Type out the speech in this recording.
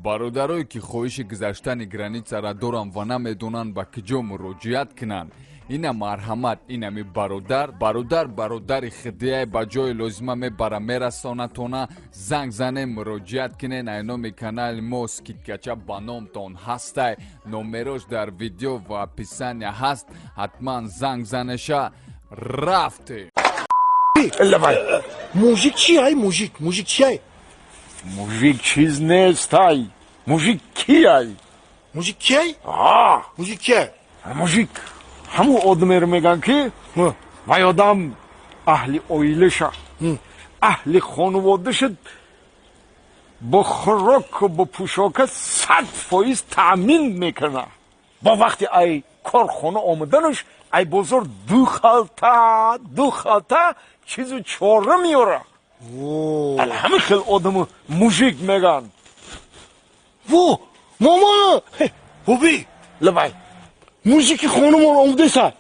бародарое ки хоҳиши гузаштани границаро доранд ва намедонанд ба куҷо муроҷиат кунанд, ина марҳамат, инами бародари хидияе ба ҷои лозима мебара мерасонатона, занг зане муроҷиат кунен. айноми канали мо скидкача ба номтон ҳастай, номерош дар видео ва описания ҳаст, ҳатман занг занеша рафтем. Давай. Мужик чиай, мужик чиай? Мужик чиз нест, ай. Мужик киай? Мужик чиай? Мужик чиай? Мужик ҳамун одамеро меган ки вай одам аҳли оилаша, аҳли хонаводаша бо хӯроку бо пӯшока 100% таъмин мекунад. ба вақти ай корхона омаданаш ай бозор ду халта чизу чора меёрад. ҳамин хел одамо мужик меган. Во, мамона! Боби! Лабай. Мужики хонумон омадеса?